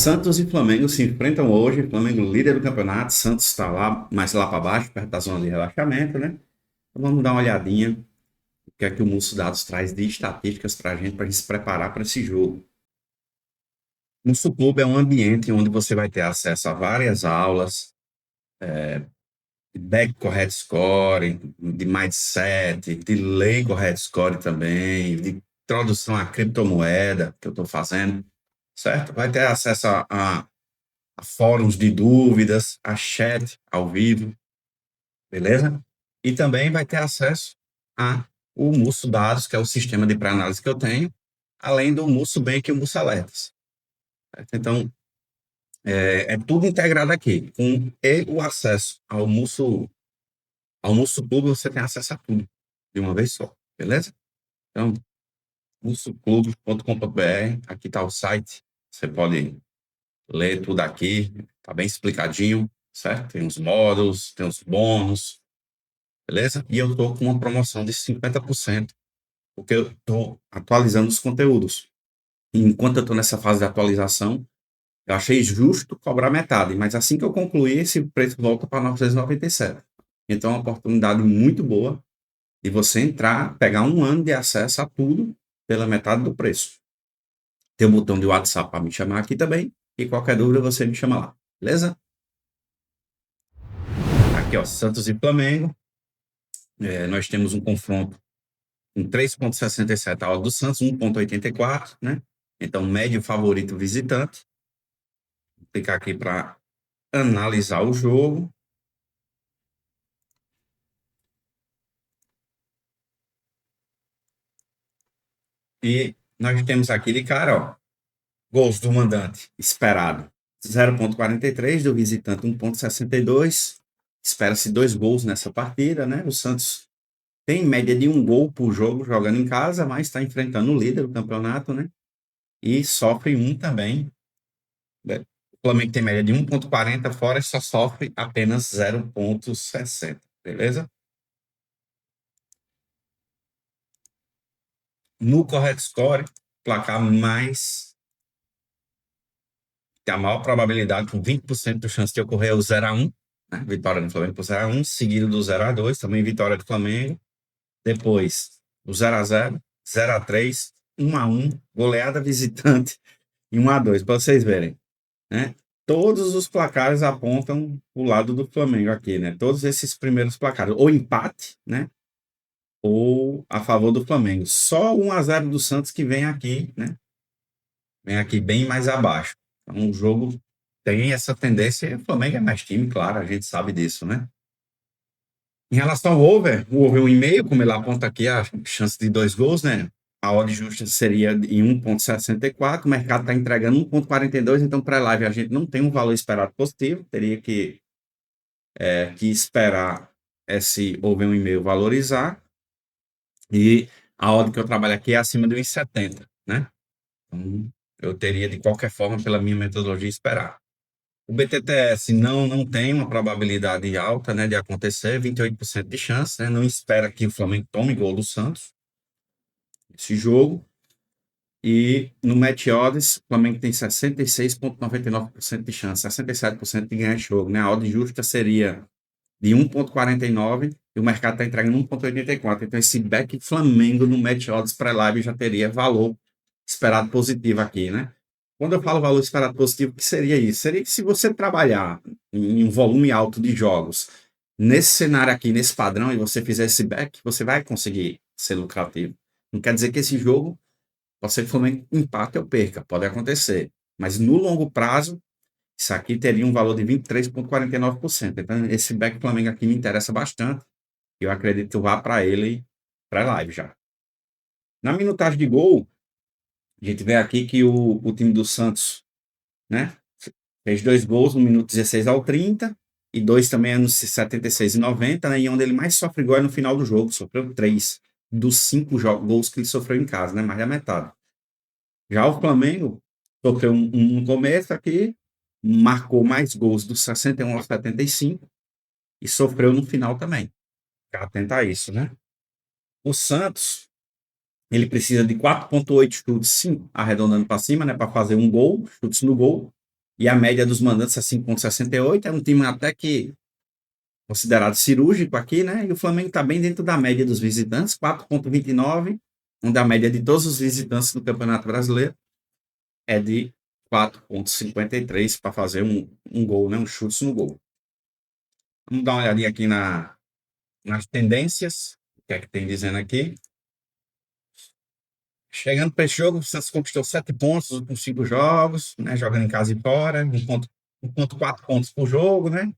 Santos e Flamengo se enfrentam hoje. Flamengo líder do campeonato. Santos está lá, mais lá para baixo, perto da zona de relaxamento, né? Então vamos dar uma olhadinha o que é que o Musso Dados traz de estatísticas para a gente se preparar para esse jogo. Musso Clube é um ambiente onde você vai ter acesso a várias aulas, de back correct score, de mindset, de lei correct score também, de introdução à criptomoeda que eu estou fazendo, certo? Vai ter acesso a fóruns de dúvidas, a chat ao vivo, beleza? E também vai ter acesso a o Musso Dados, que é o sistema de pré-análise que eu tenho, além do Musso Bank e o Musso Alertas. Certo? Então, é tudo integrado aqui. Com o acesso ao Musso Clube, você tem acesso a tudo de uma vez só, beleza? Então, mussoclube.com.br, aqui está o site, você pode ler tudo aqui, tá bem explicadinho, certo? Tem os módulos, tem os bônus, beleza? E eu estou com uma promoção de 50%, porque eu estou atualizando os conteúdos. E enquanto eu estou nessa fase de atualização, eu achei justo cobrar metade, mas assim que eu concluir, esse preço volta para 997. Então é uma oportunidade muito boa de você entrar, pegar um ano de acesso a tudo pela metade do preço. Tem o botão de WhatsApp para me chamar aqui também, e qualquer dúvida você me chama lá, beleza? Aqui, ó, Santos e Flamengo. Nós temos um confronto com 3,67 a odd do Santos, 1,84, né? Então, médio favorito visitante. Vou clicar aqui para analisar o jogo. E nós temos aqui de cara, ó, gols do mandante esperado 0,43, do visitante 1,62. Espera-se 2 gols nessa partida, né? O Santos tem média de 1 gol por jogo jogando em casa, mas está enfrentando o líder do campeonato, né? E sofre um também. Né? O Flamengo tem média de 1,40 fora e só sofre apenas 0,60, beleza? No correct score, placar mais, tem a maior probabilidade, com 20% de chance de ocorrer, o 0-1, né? Vitória do Flamengo por 0-1, seguido do 0-2, também vitória do Flamengo. Depois, o 0-0, 0-3, 1-1, goleada visitante e 1-2, para vocês verem, né? Todos os placares apontam o lado do Flamengo aqui, né? Todos esses primeiros placares, ou empate, né? Ou a favor do Flamengo. Só o 1-0 do Santos que vem aqui, né? Vem aqui bem mais abaixo. Então, o jogo tem essa tendência. O Flamengo é mais time, claro, a gente sabe disso, né? Em relação ao over, o over 1,5, como ele aponta aqui, a chance de 2 gols, né? A odd justa seria em 1,64, o mercado está entregando 1,42, então pré-live a gente não tem um valor esperado positivo, teria que esperar esse over 1,5 valorizar, e a odd que eu trabalho aqui é acima de 1,70, né? Então, eu teria, de qualquer forma, pela minha metodologia, esperar. O BTTS não tem uma probabilidade alta, né, de acontecer, 28% de chance, né? Não espera que o Flamengo tome gol do Santos esse jogo. E no match odds, o Flamengo tem 66,99% de chance, 67% de ganhar jogo, né? A odd justa seria de 1,49 e o mercado está entregando 1,84. Então esse back Flamengo no match odds pré-live já teria valor esperado positivo aqui, né? Quando eu falo valor esperado positivo, o que seria isso? Seria que se você trabalhar em um volume alto de jogos, nesse cenário aqui, nesse padrão, e você fizer esse back, você vai conseguir ser lucrativo. Não quer dizer que esse jogo pode ser que o Flamengo empate ou perca, pode acontecer. Mas no longo prazo, isso aqui teria um valor de 23,49%. Então, esse back Flamengo aqui me interessa bastante. Eu acredito que eu vá para ele pré-live já. Na minutagem de gol, a gente vê aqui que o time do Santos, né, fez 2 gols no minuto 16 ao 30 e 2 também nos 76 e 90, né, e onde ele mais sofre gol é no final do jogo, sofreu 3 dos 5 gols que ele sofreu em casa, né, mais da metade. Já o Flamengo sofreu no começo aqui, marcou mais gols dos 61 aos 75 e sofreu no final também. Ficar atento a isso, né? O Santos, ele precisa de 4,8 chutes, sim, arredondando para cima, né, para fazer um gol, chutes no gol. E a média dos mandantes é 5,68. É um time até que considerado cirúrgico aqui, né? E o Flamengo está bem dentro da média dos visitantes, 4,29, onde a média de todos os visitantes do Campeonato Brasileiro é de 4,53 para fazer um gol, né? Um chute no gol. Vamos dar uma olhadinha aqui nas tendências. O que é que tem dizendo aqui? Chegando para esse jogo, o Santos conquistou 7 pontos nos últimos 5 jogos, né? Jogando em casa e fora, 1,4 pontos por jogo, né?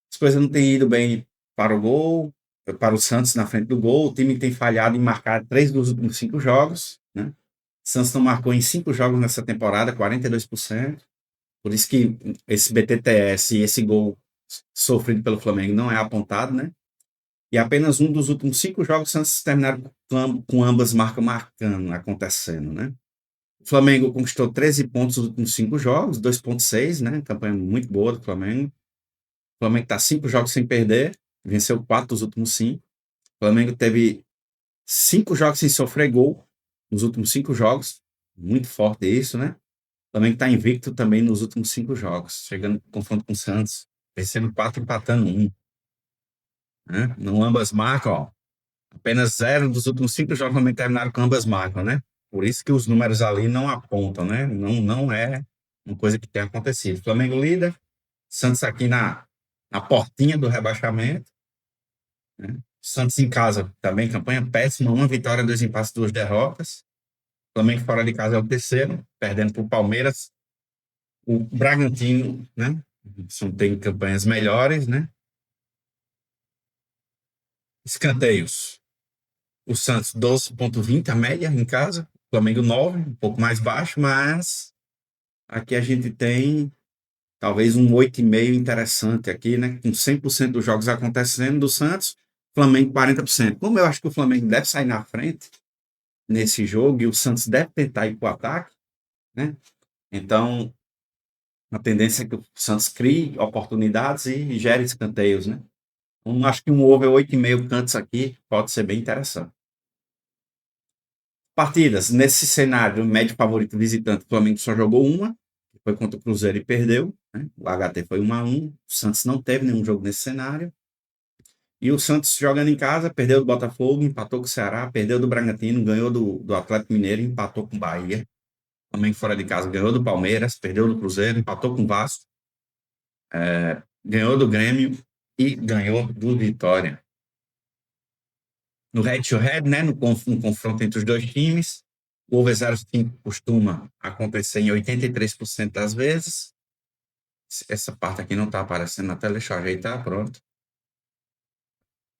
As coisas não têm ido bem para o gol, para o Santos na frente do gol. O time tem falhado em marcar 3 dos últimos 5 jogos, né? O Santos não marcou em 5 jogos nessa temporada, 42%. Por isso que esse BTTS e esse gol sofrido pelo Flamengo não é apontado, né? E apenas um dos últimos 5 jogos, o Santos terminaram com ambas marcas marcando, acontecendo, né? O Flamengo conquistou 13 pontos nos últimos 5 jogos, 2,6, né? Campanha muito boa do Flamengo. O Flamengo está 5 jogos sem perder, venceu 4 dos últimos 5. O Flamengo teve 5 jogos sem sofrer gol nos últimos 5 jogos, muito forte isso, né? O Flamengo está invicto também nos últimos 5 jogos, chegando no confronto com o Santos, vencendo 4, empatando 1. Né? Não ambas marcam, ó. Apenas 0 dos últimos 5 jogos também terminaram com ambas marcam, né? Por isso que os números ali não apontam, né? Não é uma coisa que tem acontecido. Flamengo líder, Santos aqui na portinha do rebaixamento, né? Santos em casa também, campanha péssima, 1 vitória, 2 empates, 2 derrotas. Flamengo fora de casa é o terceiro, perdendo para o Palmeiras. O Bragantino, né? Tem campanhas melhores, né? Escanteios. O Santos 12,20 a média em casa, o Flamengo 9, um pouco mais baixo, mas aqui a gente tem talvez um 8,5 interessante aqui, né? Com 100% dos jogos acontecendo do Santos, Flamengo 40%. Como eu acho que o Flamengo deve sair na frente nesse jogo e o Santos deve tentar ir para o ataque, né? Então, a tendência é que o Santos crie oportunidades e gere escanteios, né? Então, acho que um over 8,5 cantos aqui pode ser bem interessante. Partidas. Nesse cenário, o médio favorito visitante, o Flamengo só jogou uma, foi contra o Cruzeiro e perdeu, né? O HT foi 1-1, o Santos não teve nenhum jogo nesse cenário. E o Santos jogando em casa, perdeu do Botafogo, empatou com o Ceará, perdeu do Bragantino, ganhou do Atlético Mineiro, empatou com o Bahia. Flamengo fora de casa ganhou do Palmeiras, perdeu do Cruzeiro, empatou com o Vasco, ganhou do Grêmio e ganhou do Vitória. No head-to-head, né, no confronto entre os dois times, o over 0,5 costuma acontecer em 83% das vezes. Essa parte aqui não está aparecendo na tela, deixa eu ajeitar, pronto.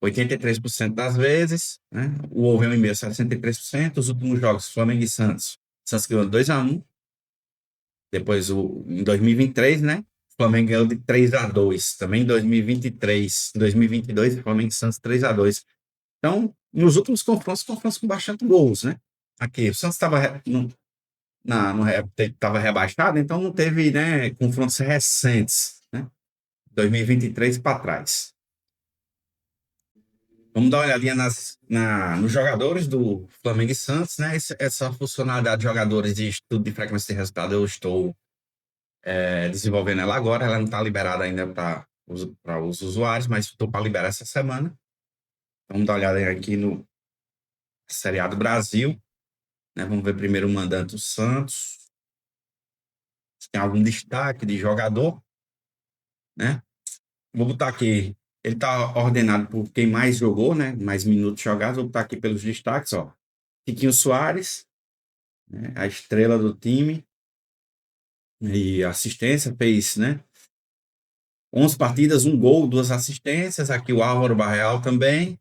83% das vezes, né? O over 1,5, 63%. Os últimos jogos, Flamengo e Santos. Santos ganhou 2-1. Depois, em 2023, né? O Flamengo ganhou de 3-2. Também em 2023, 2022, Flamengo e Santos 3-2. Então, nos últimos confrontos com bastante gols, né? Aqui, o Santos estava rebaixado, então não teve, né, confrontos recentes, né? 2023 para trás. Vamos dar uma olhadinha nos jogadores do Flamengo e Santos, né? Essa funcionalidade de jogadores de estudo de frequência de resultado, eu estou desenvolvendo ela agora. Ela não está liberada ainda para os usuários, mas estou para liberar essa semana. Vamos dar uma olhada aqui no Série A do Brasil, né? Vamos ver primeiro o mandante, o Santos. Se tem algum destaque de jogador, né? Vou botar aqui. Ele está ordenado por quem mais jogou, né? Mais minutos jogados. Vou botar aqui pelos destaques, ó. Tiquinho Soares, né? A estrela do time. E assistência, fez, né? 11 partidas, 1 gol, 2 assistências. Aqui o Álvaro Barreal também,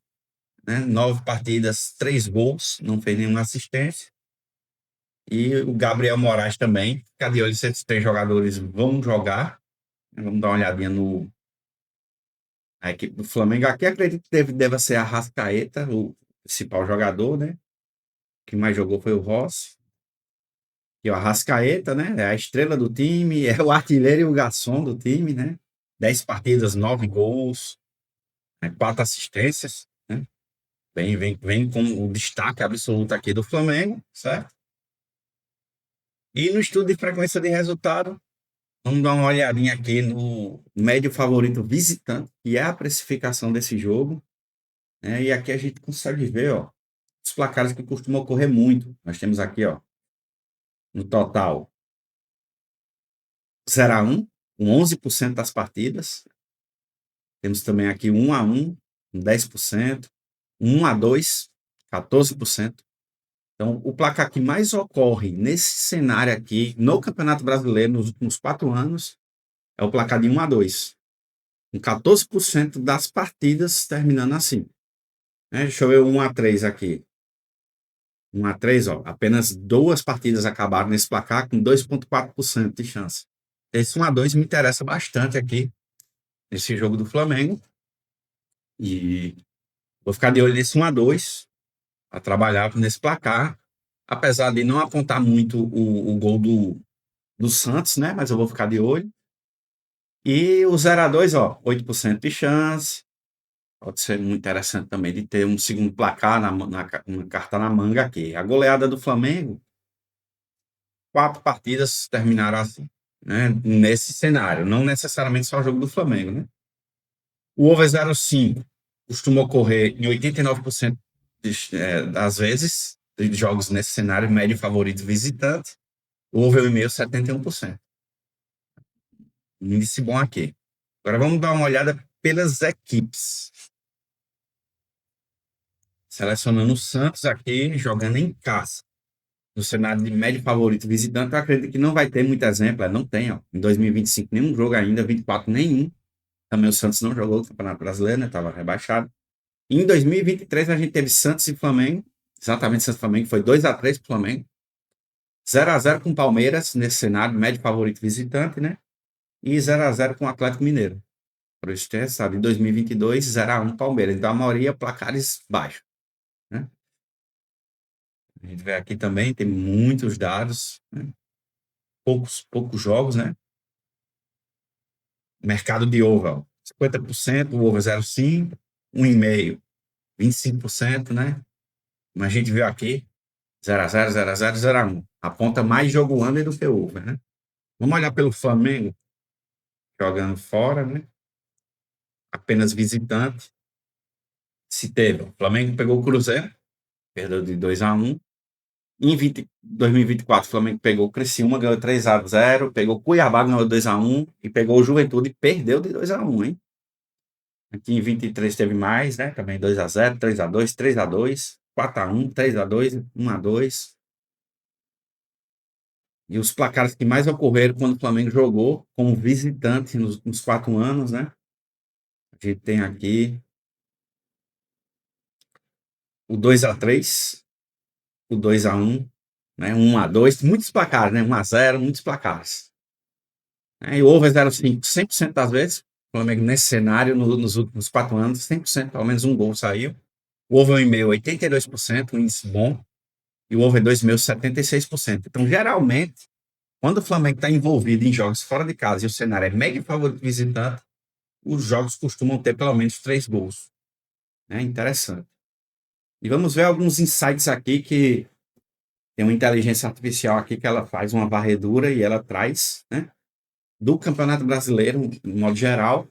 né? 9 partidas, 3 gols, não fez nenhuma assistência. E o Gabriel Moraes também. Fica de olho se esses 3 jogadores vão jogar. Vamos dar uma olhadinha a equipe do Flamengo. Aqui acredito que deve ser a Arrascaeta, o principal jogador, né? Quem mais jogou foi o Rossi. E o Arrascaeta, né? É a estrela do time, é o artilheiro e o garçom do time, né? 10 partidas, 9 gols, né? 4 assistências, né? Vem com o destaque absoluto aqui do Flamengo, certo? E no estudo de frequência de resultado, Vamos dar uma olhadinha aqui no médio favorito visitante, que é a precificação desse jogo, né? E aqui a gente consegue ver, ó, os placares que costumam ocorrer muito. Nós temos aqui, ó, no total 0-1, com 11% das partidas. Temos também aqui 1-1, com 10%, 1-2, 14%. Então, o placar que mais ocorre nesse cenário aqui, no Campeonato Brasileiro, nos últimos 4 anos, é o placar de 1-2, com 14% das partidas terminando assim. Né? Deixa eu ver o 1-3 aqui. 1-3, ó, apenas 2 partidas acabaram nesse placar com 2,4% de chance. Esse 1-2 me interessa bastante aqui, nesse jogo do Flamengo. E vou ficar de olho nesse 1-2, a trabalhar nesse placar, apesar de não apontar muito o gol do Santos, né? Mas eu vou ficar de olho. E o 0-2, ó, 8% de chance. Pode ser muito interessante também de ter um segundo placar uma carta na manga aqui. A goleada do Flamengo, 4 partidas terminaram assim, né? Nesse cenário, não necessariamente só o jogo do Flamengo, né? O over 0,5 costuma ocorrer em 89% das vezes de jogos nesse cenário, médio favorito visitante. O over 1,5, 71%. Índice bom aqui. Agora vamos dar uma olhada pelas equipes. Selecionando o Santos aqui, jogando em casa. No cenário de médio favorito visitante, eu acredito que não vai ter muito exemplo. Não tem, ó. Em 2025, nenhum jogo ainda, 24 nenhum. Também o Santos não jogou o Campeonato Brasileiro, né? Estava rebaixado. Em 2023, a gente teve Santos e Flamengo. Exatamente, Santos e Flamengo. Foi 2-3 para o Flamengo. 0-0 com o Palmeiras, nesse cenário, médio favorito visitante, né? E 0-0 com o Atlético Mineiro. Por isso, ter sabe, em 2022, 0-1 Palmeiras. Então, a maioria, placares baixos, né? A gente vê aqui também, tem muitos dados, né? Poucos jogos, né? Mercado de over, 50%, o over 0,5, 1,5, 25%, né? Mas a gente viu aqui, 0-0, 0-0, 0-1. Aponta mais jogo under do que over, né? Vamos olhar pelo Flamengo, jogando fora, né? Apenas visitante. Se teve, o Flamengo pegou o Cruzeiro, perdeu de 2-1. Em 2024, o Flamengo pegou o Criciúma, ganhou 3-0, pegou o Cuiabá, ganhou 2-1 e pegou o Juventude e perdeu de 2-1, hein? Aqui em 23 teve mais, né? Também 2-0, 3-2, 3-2, 4-1, 3-2, 1-2. E os placares que mais ocorreram quando o Flamengo jogou como visitante nos 4 anos, né? A gente tem aqui o 2-3, o 2-1, né? 1-2, muitos placares, né? 1-0, muitos placares. E o over 0,5, 100% das vezes. O Flamengo nesse cenário, nos últimos 4 anos, 100%, pelo menos um gol saiu. O over 1,5, 82%, um índice bom. E o over 2,5, 76%. Então, geralmente, quando o Flamengo está envolvido em jogos fora de casa e o cenário é médio favorito visitante, os jogos costumam ter pelo menos 3 gols. É interessante. E vamos ver alguns insights aqui que tem uma inteligência artificial aqui que ela faz uma varredura e ela traz, né, do Campeonato Brasileiro, no modo geral.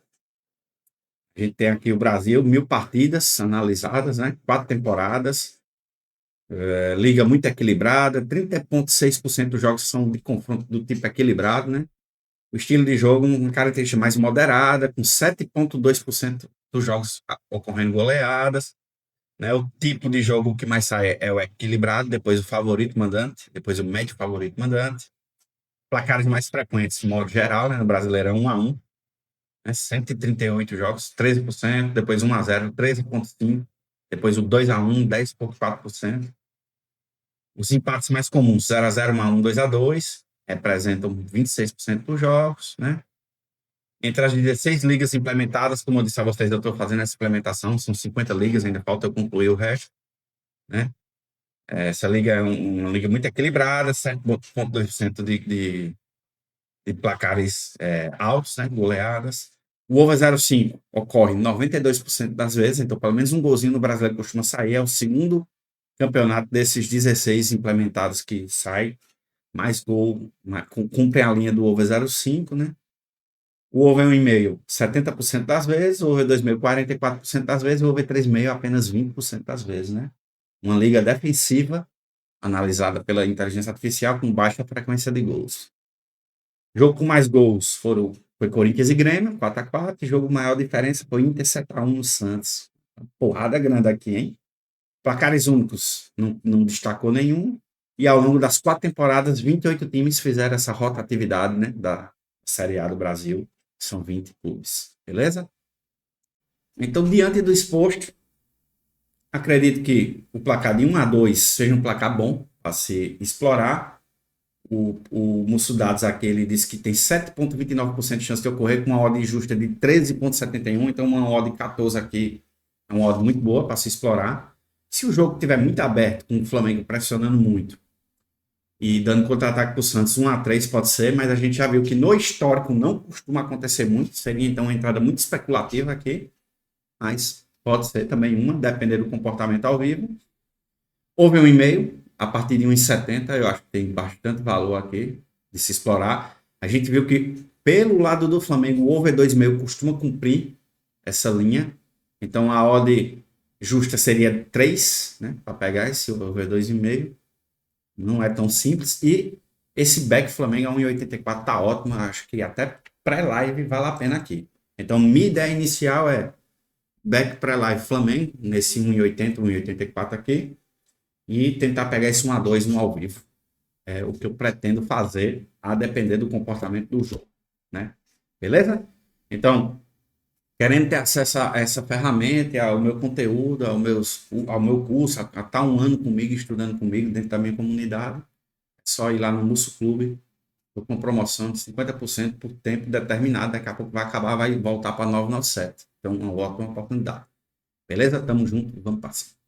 A gente tem aqui o Brasil, 1.000 partidas analisadas, né, 4 temporadas, liga muito equilibrada, 30,6% dos jogos são de confronto do tipo equilibrado, né? O estilo de jogo, uma característica mais moderada, com 7,2% dos jogos ocorrendo goleadas, né? O tipo de jogo que mais sai é o equilibrado, depois o favorito mandante, depois o médio favorito mandante. Placares mais frequentes, de modo geral, né? No Brasileirão 1-1, né? 138 jogos, 13%, depois 1-0, 13,5%, depois o 2-1, 10,4%. Os empates mais comuns, 0-0, 1-1, 2-2, representam 26% dos jogos, né? Entre as 16 ligas implementadas, como eu disse a vocês, eu estou fazendo essa implementação, são 50 ligas, ainda falta eu concluir o resto, né? Essa liga é uma liga muito equilibrada, 7,2% de placares altos, né? Goleadas. O over 0,5 ocorre 92% das vezes, então pelo menos um golzinho no Brasileiro costuma sair, é o segundo campeonato desses 16 implementados que sai. mais gol, cumpre a linha do over 0,5, né? O over 1,5, 70% das vezes, o over 2,5, 44% das vezes, o over 3,5, apenas 20% das vezes, né? Uma liga defensiva, analisada pela inteligência artificial, com baixa frequência de gols. Jogo com mais gols foi Corinthians e Grêmio, 4-4. Jogo maior diferença foi Inter 7-1 no Santos. Porrada grande aqui, hein? Placares únicos, não destacou nenhum. E ao longo das 4 temporadas, 28 times fizeram essa rotatividade, né, da Série A do Brasil. São 20 clubes, beleza? Então, diante do exposto, acredito que o placar de 1-2 seja um placar bom para se explorar. O Musso Dados aqui, ele disse que tem 7,29% de chance de ocorrer com uma odd justa de 13,71, então uma odd 14 aqui é uma odd muito boa para se explorar. Se o jogo estiver muito aberto, com o Flamengo pressionando muito e dando contra-ataque para o Santos, 1-3 pode ser, mas a gente já viu que no histórico não costuma acontecer muito, seria então uma entrada muito especulativa aqui, mas pode ser também uma, depender do comportamento ao vivo. Houve um e-mail, a partir de 1,70, eu acho que tem bastante valor aqui de se explorar. A gente viu que, pelo lado do Flamengo, o over 2,5 costuma cumprir essa linha. Então, a odd justa seria 3, né, para pegar esse over 2,5. Não é tão simples. E esse back Flamengo a 1,84 tá ótimo. Acho que até pré-live vale a pena aqui. Então, minha ideia inicial é back pré-live Flamengo, nesse 1,80, 1,84 aqui, e tentar pegar esse 1-2 no ao vivo. É o que eu pretendo fazer, a depender do comportamento do jogo, né? Beleza? Então, querendo ter acesso a essa ferramenta, ao meu conteúdo, ao meu curso, a estar um ano comigo, estudando comigo dentro da minha comunidade, é só ir lá no Musso Clube. Estou com promoção de 50% por tempo determinado. Daqui a pouco vai acabar, vai voltar para 997. Então, uma ótima oportunidade. Beleza? Tamo junto e vamos para cima.